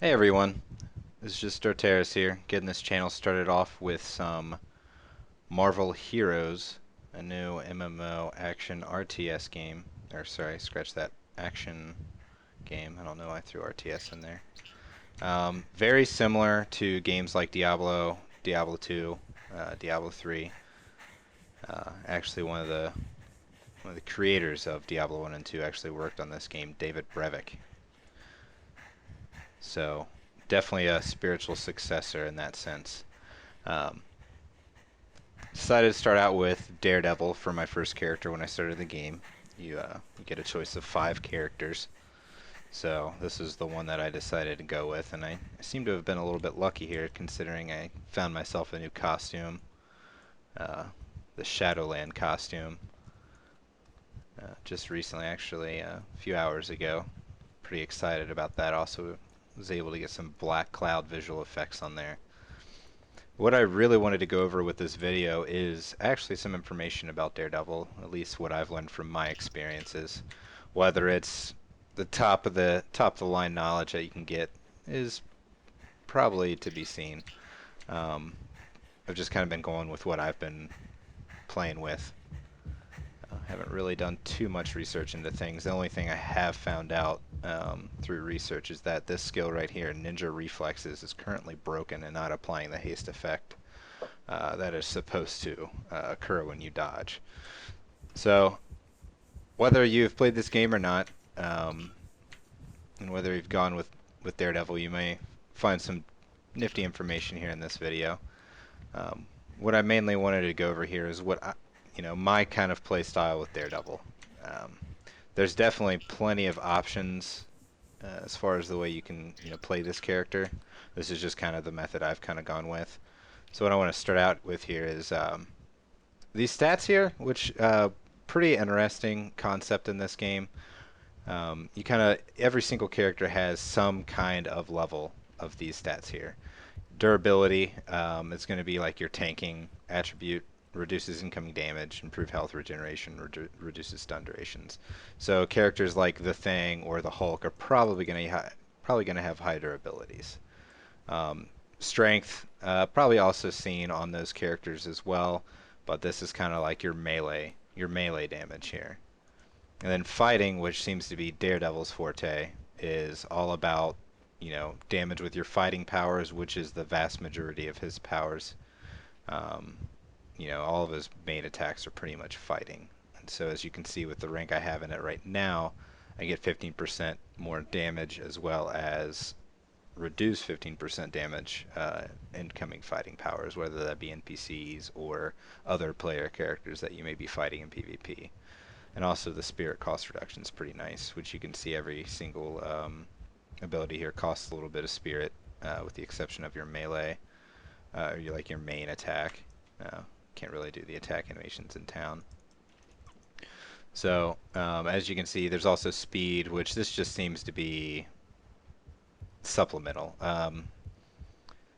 Hey everyone, this is just Dartaris here, getting this channel started off with some Marvel Heroes, a new MMO action RTS game. Or sorry, scratch that, action game. I don't know why I threw RTS in there. Very similar to games like Diablo, Diablo 2, Diablo 3. Actually, one of the creators of Diablo 1 and 2 actually worked on this game, David Brevik. So definitely a spiritual successor in that sense. Um, Decided to start out with Daredevil for my first character when I started the game. You get a choice of 5 characters. So this is the one that I decided to go with, and I seem to have been a little bit lucky here considering I found myself a new costume, uh, the Shadowland costume, just recently, actually, a few hours ago. Pretty excited about that. Also was able to get some black cloud visual effects on there. What I really wanted to go over with this video is actually some information about Daredevil, at least what I've learned from my experiences. Whether it's the top of the line knowledge that you can get is probably to be seen. Um, I've just kind of been going with what I've been playing with. Haven't really done too much research into things. The only thing I have found out through research is that this skill right here, Ninja Reflexes, is currently broken and not applying the haste effect that is supposed to occur when you dodge. So, whether you've played this game or not, um, and whether you've gone with Daredevil, you may find some nifty information here in this video. Um, what I mainly wanted to go over here is my kind of play style with Daredevil. Um, there's definitely plenty of options as far as the way you can play this character. This is just kind of the method I've kind of gone with. So what I want to start out with here is these stats here, which pretty interesting concept in this game. You kind of every single character has some kind of level of these stats here. Durability is going to be like your tanking attribute, reduces incoming damage, improve health regeneration, reduces stun durations. So characters like the Thing or the Hulk are probably going to have high durabilities. Um, Strength probably also seen on those characters as well, but this is kind of like your melee damage here. And then fighting, which seems to be Daredevil's forte, is all about damage with your fighting powers, which is the vast majority of his powers. Um, all of his main attacks are pretty much fighting. And so as you can see with the rank I have in it right now, I get 15% more damage as well as reduce 15% damage incoming fighting powers, whether that be NPCs or other player characters that you may be fighting in PvP. And also the spirit cost reduction is pretty nice, which you can see every single ability here costs a little bit of spirit, with the exception of your melee, or your main attack. Can't really do the attack animations in town. So as you can see, there's also speed, which this just seems to be supplemental.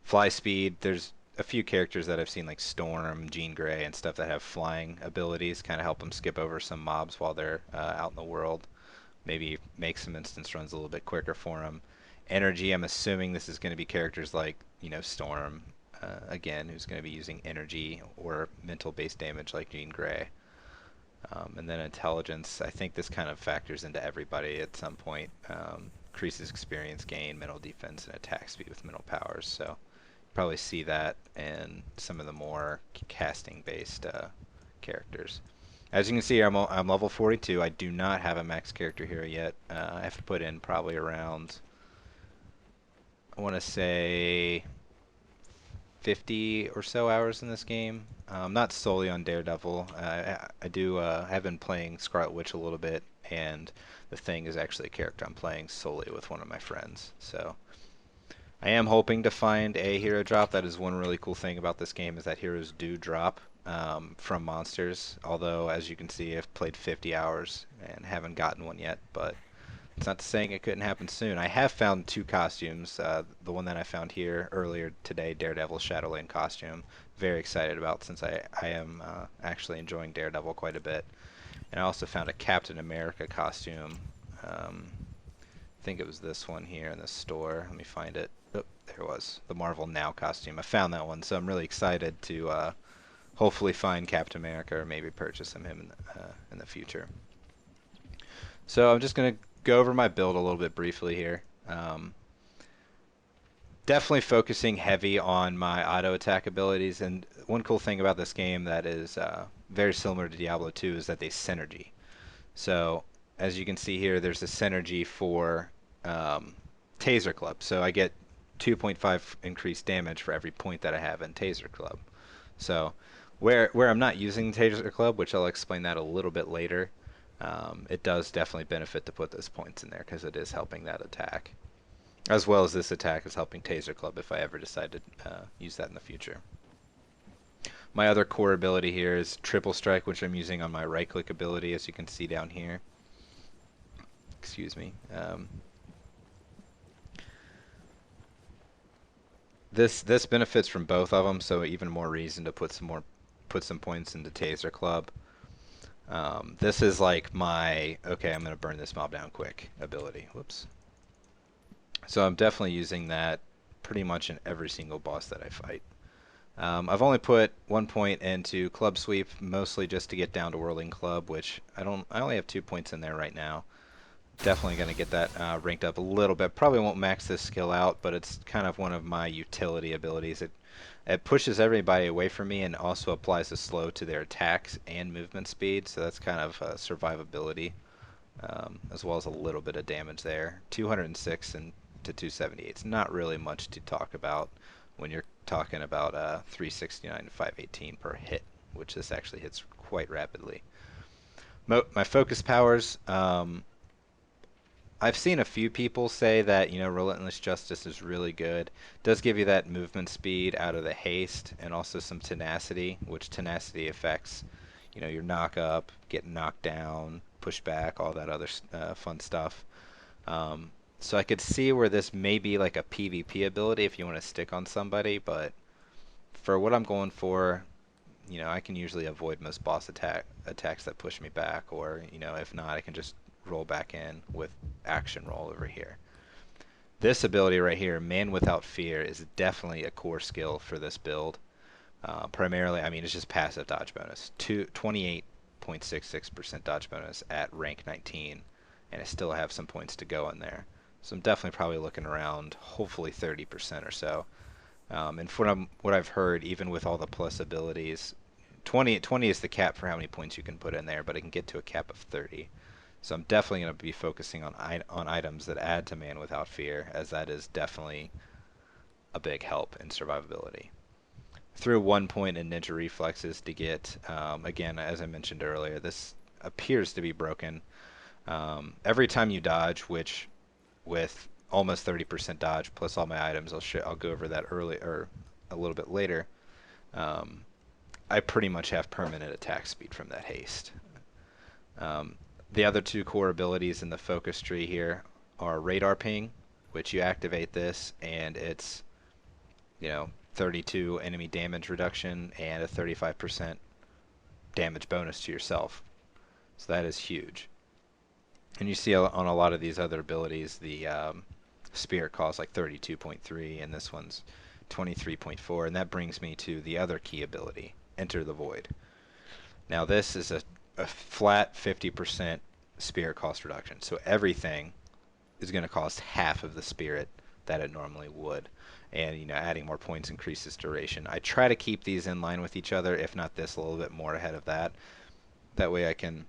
Fly speed, there's a few characters that I've seen like Storm, Jean Grey, and stuff that have flying abilities, kind of help them skip over some mobs while they're out in the world. Maybe make some instance runs a little bit quicker for them. Energy, I'm assuming this is going to be characters like, Storm, again, who's going to be using energy or mental based damage like Jean Grey. And then intelligence, I think this kind of factors into everybody at some point. Increases experience gain, mental defense, and attack speed with mental powers. So probably see that in some of the more casting based characters. As you can see, I'm level 42. I do not have a max character here yet. I have to put in probably around, I want to say, 50 or so hours in this game. Not solely on Daredevil. I do have been playing Scarlet Witch a little bit, and the Thing is actually a character I'm playing solely with one of my friends. So I am hoping to find a hero drop. That is one really cool thing about this game, is that heroes do drop from monsters. Although, as you can see, I've played 50 hours and haven't gotten one yet, but it's not saying it couldn't happen soon. I have found 2 costumes. The one that I found here earlier today, Daredevil Shadowland costume. Very excited about, since I am actually enjoying Daredevil quite a bit. And I also found a Captain America costume. I think it was this one here in the store. Let me find it. Oh, there it was. The Marvel Now costume. I found that one, so I'm really excited to hopefully find Captain America or maybe purchase him in the future. So I'm just going to go over my build a little bit briefly here. Definitely focusing heavy on my auto attack abilities, and one cool thing about this game that is very similar to Diablo 2 is that they synergy. So as you can see here, there's a synergy for Taser Club. So I get 2.5 increased damage for every point that I have in Taser Club. So where I'm not using Taser Club, which I'll explain that a little bit later, it does definitely benefit to put those points in there because it is helping that attack. As well as this attack is helping Taser Club if I ever decide to use that in the future. My other core ability here is Triple Strike, which I'm using on my right-click ability, as you can see down here. Excuse me. This benefits from both of them, so even more reason to put some points into Taser Club. This is like my okay, I'm gonna burn this mob down quick ability. Whoops. So I'm definitely using that pretty much in every single boss that I fight. I've only put 1 point into Club Sweep, mostly just to get down to Whirling Club, which I only have 2 points in there right now. Definitely going to get that ranked up a little bit. Probably won't max this skill out, but it's kind of one of my utility abilities. It pushes everybody away from me and also applies a slow to their attacks and movement speed, so that's kind of survivability, as well as a little bit of damage there. 206 and to 278. It's not really much to talk about when you're talking about 369 to 518 per hit, which this actually hits quite rapidly. My focus powers, I've seen a few people say that, Relentless Justice is really good. It does give you that movement speed out of the haste and also some tenacity, which tenacity affects, your knock up, getting knocked down, push back, all that other fun stuff. So I could see where this may be like a PvP ability if you want to stick on somebody, but for what I'm going for, I can usually avoid most boss attacks that push me back, or, if not, I can just roll back in with action roll over here. This ability right here, Man Without Fear, is definitely a core skill for this build. Primarily, it's just passive dodge bonus. 28.66% dodge bonus at rank 19, and I still have some points to go in there. So I'm definitely probably looking around, hopefully 30% or so. And from what I've heard, even with all the plus abilities, 20 is the cap for how many points you can put in there, but it can get to a cap of 30. So I'm definitely going to be focusing on items that add to Man Without Fear, as that is definitely a big help in survivability. Threw 1 point in Ninja Reflexes to get, again, as I mentioned earlier, this appears to be broken. Every time you dodge, which with almost 30% dodge plus all my items, I'll go over that early or a little bit later. I pretty much have permanent attack speed from that haste. The other two core abilities in the focus tree here are Radar Ping, which you activate this and it's 32 enemy damage reduction and a 35% damage bonus to yourself. So that is huge. And you see on a lot of these other abilities, the Spirit costs like 32.3, and this one's 23.4, and that brings me to the other key ability, Enter the Void. Now this is a flat 50% Spirit cost reduction, so everything is going to cost half of the Spirit that it normally would, and adding more points increases duration. I try to keep these in line with each other, if not this a little bit more ahead of that. That way I can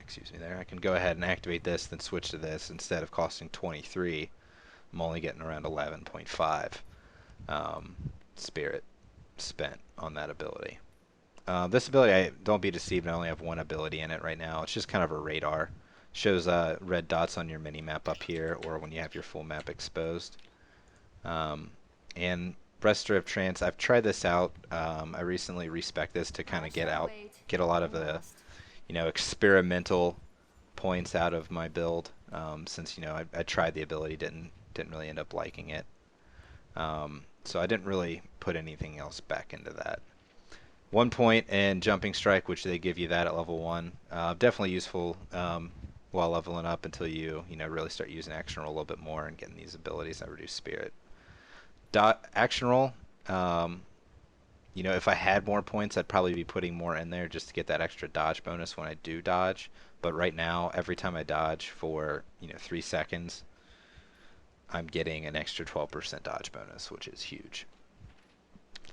excuse me there, I can go ahead and activate this, then switch to this. Instead of costing 23, I'm only getting around 11.5 spirit spent on that ability. This ability, don't be deceived, I only have one ability in it right now. It's just kind of a radar. Shows red dots on your mini map up here, or when you have your full map exposed. And Restorative Trance, I've tried this out. I recently respec this to kind of get a lot of the experimental points out of my build, since I tried the ability, didn't really end up liking it, so I didn't really put anything else back into that. 1 point in Jumping Strike, which they give you that at level 1, definitely useful while leveling up until you really start using action roll a little bit more and getting these abilities that reduce spirit. Action roll, if I had more points, I'd probably be putting more in there just to get that extra dodge bonus when I do dodge. But right now, every time I dodge for 3 seconds, I'm getting an extra 12% dodge bonus, which is huge.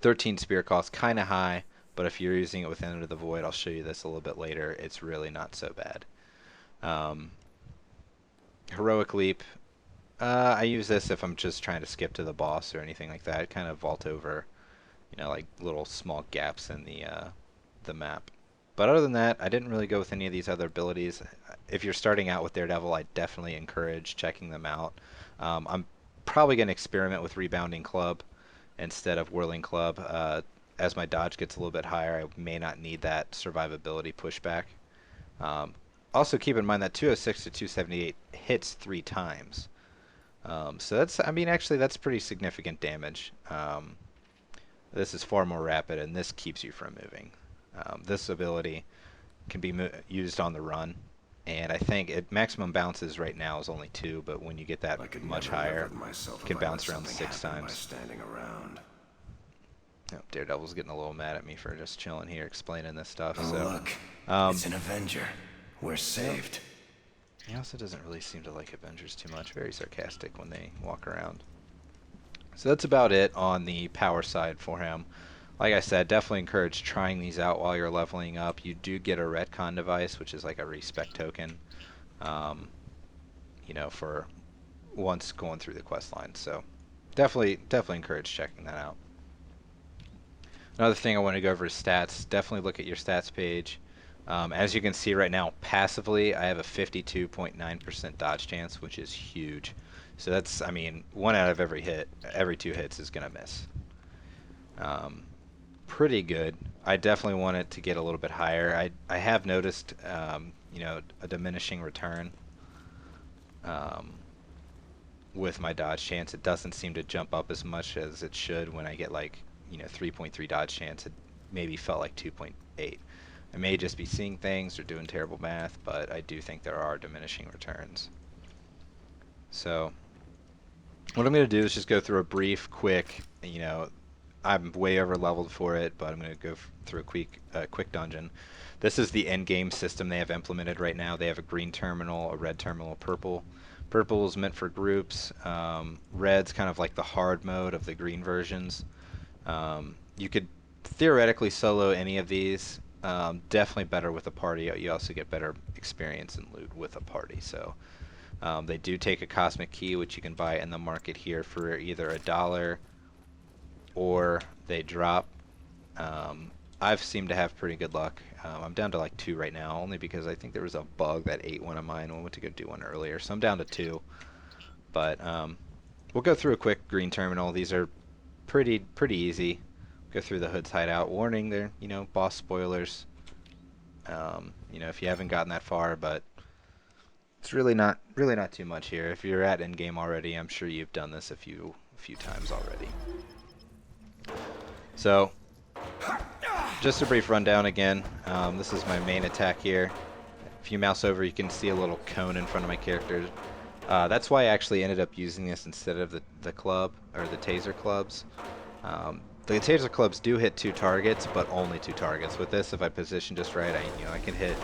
13 spirit cost, kind of high, but if you're using it with Enter the Void, I'll show you this a little bit later, it's really not so bad. Heroic Leap, I use this if I'm just trying to skip to the boss or anything like that. Kind of vault over, like little small gaps in the map. But other than that, I didn't really go with any of these other abilities. If you're starting out with Daredevil, I definitely encourage checking them out. I'm probably going to experiment with Rebounding Club instead of Whirling Club. As my dodge gets a little bit higher, I may not need that survivability pushback. Also keep in mind that 206 to 278 hits 3 times. So that's, actually that's pretty significant damage. This is far more rapid, and this keeps you from moving. This ability can be used on the run, and I think maximum bounces right now is only 2, but when you get that much higher, it can bounce around 6 times. Standing around. Oh, Daredevil's getting a little mad at me for just chilling here explaining this stuff. Oh, so, look, it's an Avenger. We're saved. He also doesn't really seem to like Avengers too much. Very sarcastic when they walk around. So that's about it on the power side for him. Like I said, definitely encourage trying these out while you're leveling up. You do get a retcon device, which is like a respec token, for once going through the quest line. So definitely encourage checking that out. Another thing I want to go over is stats. Definitely look at your stats page. As you can see right now, passively, I have a 52.9% dodge chance, which is huge. So that's, 1 out of every 2 hits is going to miss. Pretty good. I definitely want it to get a little bit higher. I have noticed, a diminishing return with my dodge chance. It doesn't seem to jump up as much as it should when I get 3.3 dodge chance. It maybe felt like 2.8. I may just be seeing things or doing terrible math, but I do think there are diminishing returns. So what I'm going to do is just go through a brief, quick, I'm way over leveled for it, but I'm going to go through a quick dungeon. This is the end game system they have implemented right now. They have a green terminal, a red terminal, a purple. Purple is meant for groups. Red's kind of like the hard mode of the green versions. You could theoretically solo any of these. Definitely better with a party. You also get better experience and loot with a party. So they do take a cosmic key, which you can buy in the market here for either $1 or they drop. I've seemed to have pretty good luck. I'm down to 2 right now, only because I think there was a bug that ate one of mine when I went to go do one earlier. So I'm down to 2. But we'll go through a quick green terminal. These are pretty easy. Go through the Hood's hideout. Warning, there, boss spoilers. If you haven't gotten that far, but it's really not too much here. If you're at endgame already, I'm sure you've done this a few times already. So, just a brief rundown again. This is my main attack here. If you mouse over, you can see a little cone in front of my character. That's why I actually ended up using this instead of the club or the taser clubs. The taser clubs do hit 2 targets, but only 2 targets. With this, if I position just right, I can hit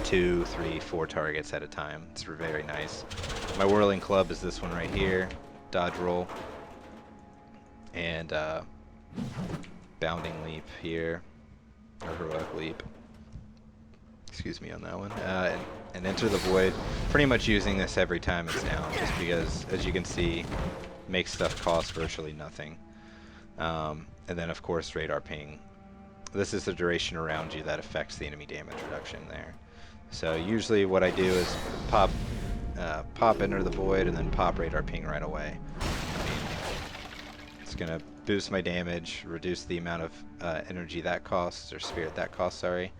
2, 3, 4 targets at a time. It's very nice. My whirling club is this one right here. Dodge roll. And bounding leap here, or heroic leap. Excuse me on that one. And enter the void. Pretty much using this every time it's down, just because, as you can see, makes stuff cost virtually nothing. And then, of course, radar ping. This is the duration around you that affects the enemy damage reduction there. So usually what I do is pop enter the void and then pop radar ping right away. It's going to boost my damage, reduce the amount of energy that costs, or spirit that costs, sorry,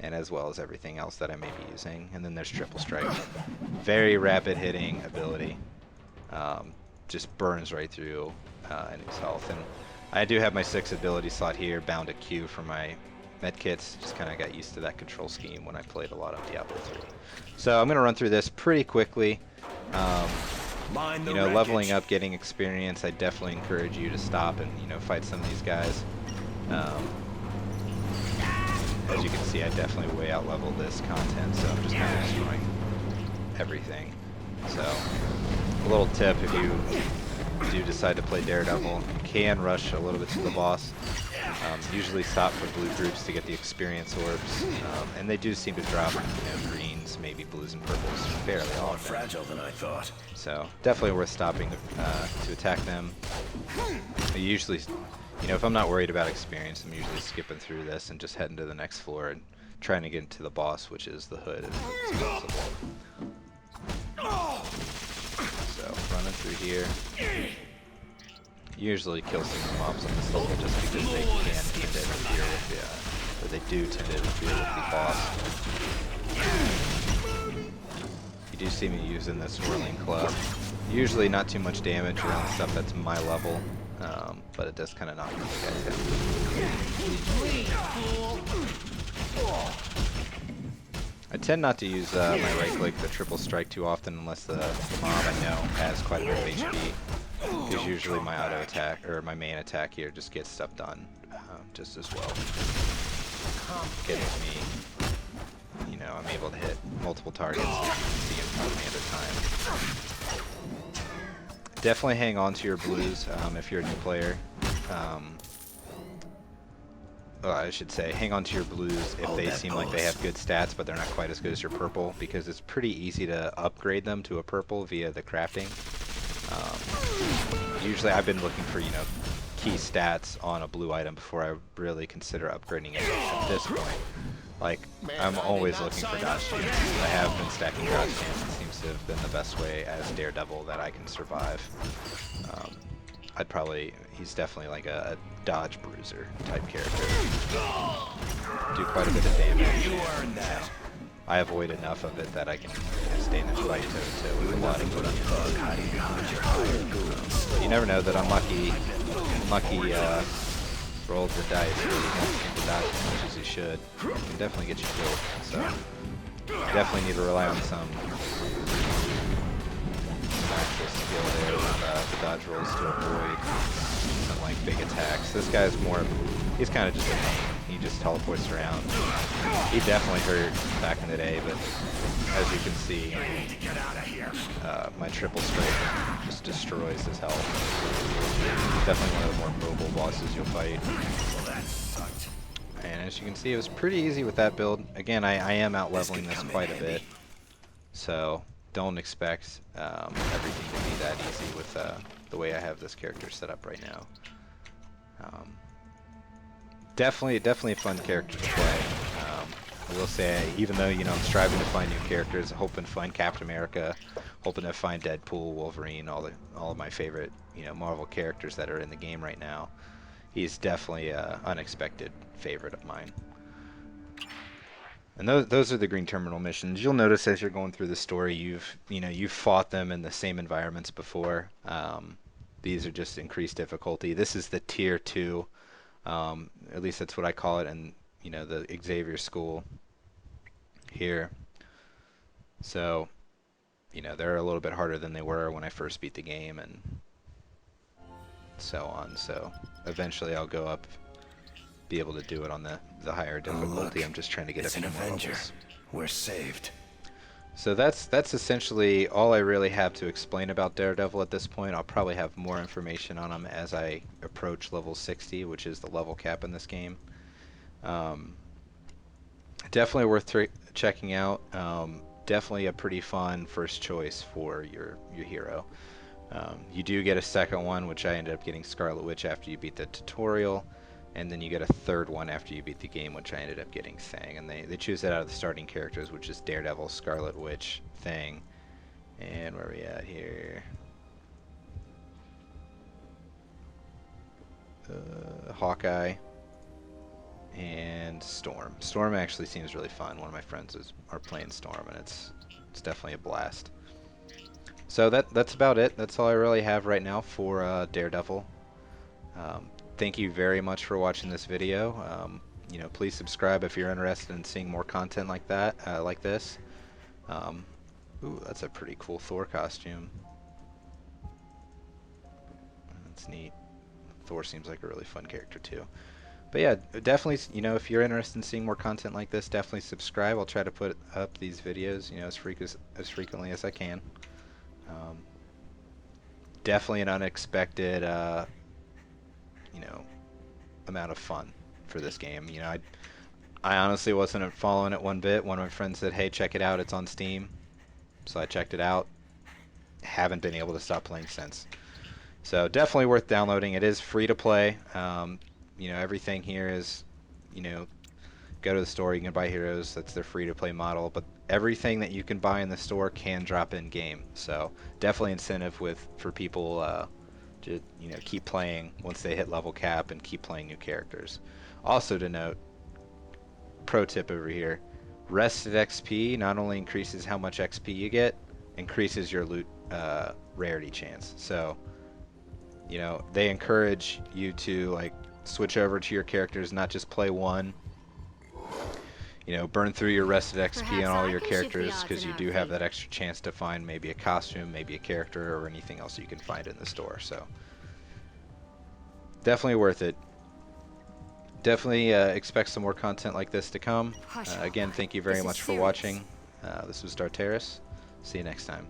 and as well as everything else that I may be using. And then there's triple strike. Very rapid hitting ability. Just burns right through enemy's health. And I do have my 6th ability slot here, bound to Q for my medkits. Just kind of got used to that control scheme when I played a lot of Diablo 3. So I'm going to run through this pretty quickly. You know, leveling up, getting experience, I definitely encourage you to stop and, you know, fight some of these guys. As you can see, I definitely way out leveled this content, so I'm just kind of destroying everything. So, a little tip, if you do decide to play Daredevil, you can rush a little bit to the boss. Usually stop for blue groups to get the experience orbs, and they do seem to drop, you know, greens, maybe blues and purples fairly often. More fragile than I thought. So definitely worth stopping to attack them. I usually, you know, if I'm not worried about experience, I'm usually skipping through this and just heading to the next floor and trying to get into the boss, which is the hood, as possible. So running through here. Usually kill some mobs on this level just because they can tend to interfere with the, or they do tend to interfere with the boss. You do see me using this whirling club. Usually not too much damage around stuff that's my level, but it does kind of knock these guys down. I tend not to use my right click, the triple strike, too often unless the mob I know has quite a bit of HP. Because usually my auto attack, or my main attack here, just gets stuff done just as well. Getting me, you know, I'm able to hit multiple targets and see in front of me at a time. Definitely hang on to your blues if you're a new player. Well, I should say, hang on to your blues if they seem like they have good stats, but they're not quite as good as your purple, because it's pretty easy to upgrade them to a purple via the crafting. Usually I've been looking for, you know, key stats on a blue item before I really consider upgrading it at this point. Like, I'm always looking for dodge chance. I have been stacking dodge chance. It seems to have been the best way as Daredevil that I can survive. He's definitely like a dodge bruiser type character. Do quite a bit of damage. And, I avoid enough of it that I can stay in this fight to lose a lot of you never know that unlucky rolls the dice. You don't seem to dodge as much as you should. It can definitely get you killed. So definitely need to rely on some actual skill there with the dodge rolls to avoid some like big attacks. This guy's more, he's kind of just a pain. He just teleports around. He definitely hurt back in the day, but as you can see, my triple strike just destroys his health. Definitely one of the more mobile bosses you'll fight. And as you can see, it was pretty easy with that build. Again, I am out leveling this quite a bit, so don't expect everything to be that easy with the way I have this character set up right now. Definitely a fun character to play. I will say, even though, you know, I'm striving to find new characters, hoping to find Captain America, hoping to find Deadpool, Wolverine, all of my favorite, you know, Marvel characters that are in the game right now. He's definitely an unexpected favorite of mine. And those are the Green Terminal missions. You'll notice as you're going through the story, you've fought them in the same environments before. These are just increased difficulty. This is the tier 2. At least that's what I call it in, you know, the Xavier School here. So, you know, they're a little bit harder than they were when I first beat the game and so on. So eventually I'll go up, be able to do it on the higher difficulty. I'm just trying to get up to more levels. We're saved. So that's essentially all I really have to explain about Daredevil at this point. I'll probably have more information on him as I approach level 60, which is the level cap in this game. Definitely worth checking out. Definitely a pretty fun first choice for your hero. You do get a second one, which I ended up getting Scarlet Witch after you beat the tutorial. And then you get a third one after you beat the game, which I ended up getting Thing. And they choose that out of the starting characters, which is Daredevil, Scarlet Witch, Thing. And where are we at here? Hawkeye. And Storm. Storm actually seems really fun. One of my friends are playing Storm, and it's definitely a blast. So that's about it. That's all I really have right now for Daredevil. Thank you very much for watching this video. please subscribe if you're interested in seeing more content like that, like this. Um, Ooh, that's a pretty cool Thor costume. That's neat. Thor seems like a really fun character too. But yeah, definitely, if you're interested in seeing more content like this, definitely subscribe. I'll try to put up these videos, as frequently as I can. Um, Definitely an unexpected, you know, amount of fun for this game. I honestly wasn't following it one bit. One of my friends said, "Hey, check it out. It's on Steam." So I checked it out. Haven't been able to stop playing since. So definitely worth downloading. It is free to play. Everything here is, you know, go to the store, you can buy heroes. That's their free to play model. But everything that you can buy in the store can drop in game. So definitely incentive for people to keep playing once they hit level cap and keep playing new characters. Also to note, pro tip over here: rested XP not only increases how much XP you get, increases your loot rarity chance. So they encourage you to like switch over to your characters, not just play one. Burn through your rested XP on Perhaps all I your can shift the characters odds because in you our do have that favor. extra chance to find maybe a costume, maybe a character, or anything else you can find in the store. So definitely worth it. Definitely expect some more content like this to come. Hush, Again, thank you very this is much for serious. watching. This was Dartaris. See you next time.